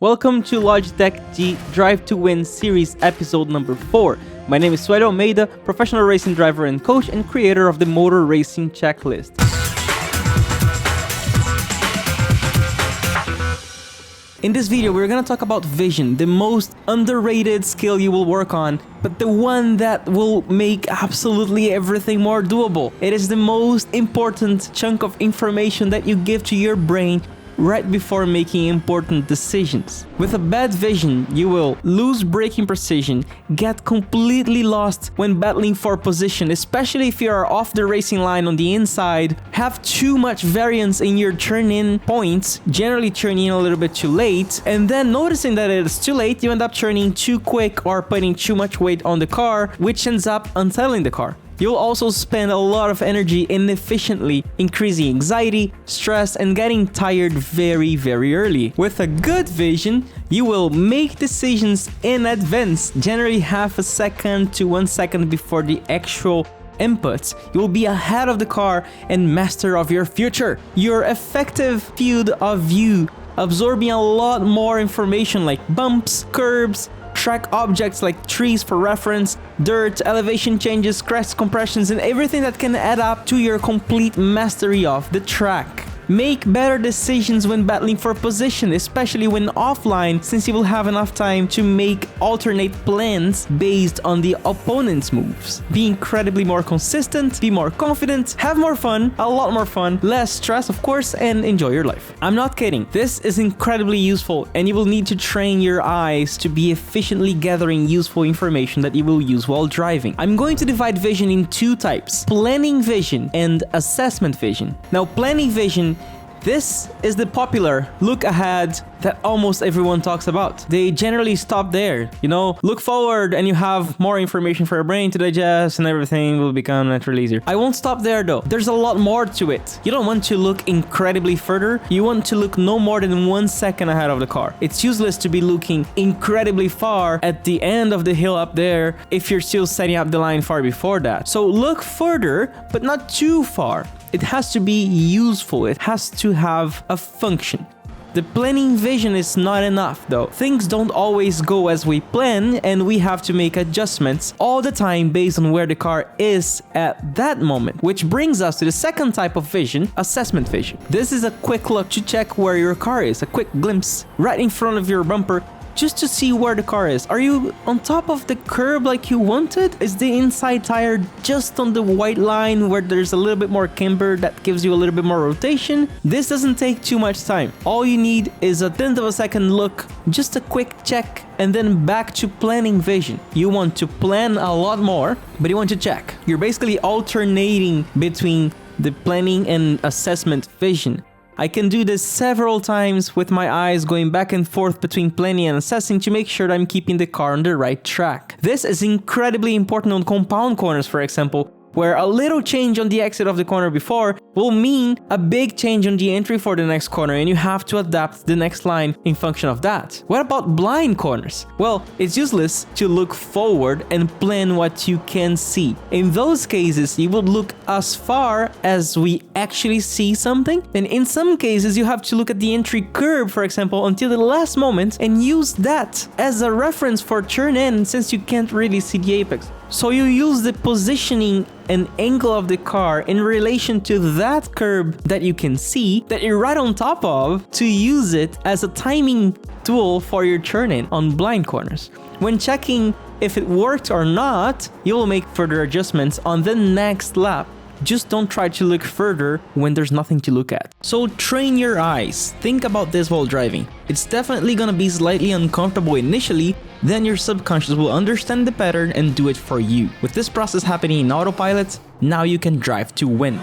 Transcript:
Welcome to Logitech G Drive to Win series episode number 4. My name is Suellio Almeida, professional racing driver and coach and creator of the Motor Racing Checklist. In this video, we're gonna talk about vision, the most underrated skill you will work on, but the one that will make absolutely everything more doable. It is the most important chunk of information that you give to your brain right before making important decisions. With a bad vision, you will lose braking precision, get completely lost when battling for position, especially if you are off the racing line on the inside, have too much variance in your turn-in points, generally turning in a little bit too late, and then noticing that it is too late, you end up turning too quick or putting too much weight on the car, which ends up unsettling the car. You'll also spend a lot of energy inefficiently, increasing anxiety, stress, and getting tired very early. With a good vision, you will make decisions in advance, generally half a second to 1 second before the actual inputs. You will be ahead of the car and master of your future. Your effective field of view, absorbing a lot more information like bumps, curbs, track objects like trees for reference, dirt, elevation changes, crest compressions, and everything that can add up to your complete mastery of the track. Make better decisions when battling for position, especially when offline, since you will have enough time to make alternate plans based on the opponent's moves. Be incredibly more consistent, be more confident, have more fun, a lot more fun, less stress of course, and enjoy your life. I'm not kidding, this is incredibly useful and you will need to train your eyes to be efficiently gathering useful information that you will use while driving. I'm going to divide vision in two types, planning vision and assessment vision. Now planning vision, this is the popular look ahead that almost everyone talks about. They generally stop there, look forward and you have more information for your brain to digest and everything will become naturally easier. I won't stop there though. There's a lot more to it. You don't want to look incredibly further. You want to look no more than 1 second ahead of the car. It's useless to be looking incredibly far at the end of the hill up there if you're still setting up the line far before that. So look further, but not too far. It has to be useful. It has to have a function. The planning vision is not enough though. Things don't always go as we plan and we have to make adjustments all the time based on where the car is at that moment. Which brings us to the second type of vision, assessment vision. This is a quick look to check where your car is, a quick glimpse right in front of your bumper, just to see where the car is. Are you on top of the curb like you wanted? Is the inside tire just on the white line where there's a little bit more camber that gives you a little bit more rotation? This doesn't take too much time. All you need is a tenth of a second look, just a quick check, and then back to planning vision. You want to plan a lot more, but you want to check. You're basically alternating between the planning and assessment vision. I can do this several times with my eyes going back and forth between planning and assessing to make sure that I'm keeping the car on the right track. This is incredibly important on compound corners, for example, where a little change on the exit of the corner before will mean a big change on the entry for the next corner and you have to adapt the next line in function of that. What about blind corners? Well, it's useless to look forward and plan what you can see. In those cases, you would look as far as we actually see something, and in some cases you have to look at the entry curb, for example, until the last moment and use that as a reference for turn in since you can't really see the apex. So you use the positioning and angle of the car in relation to that curb that you can see, that you're right on top of, to use it as a timing tool for your turn-in on blind corners. When checking if it worked or not, you will make further adjustments on the next lap. Just don't try to look further when there's nothing to look at. So train your eyes. Think about this while driving. It's definitely gonna be slightly uncomfortable initially, then your subconscious will understand the pattern and do it for you. With this process happening in autopilot, now you can drive to win.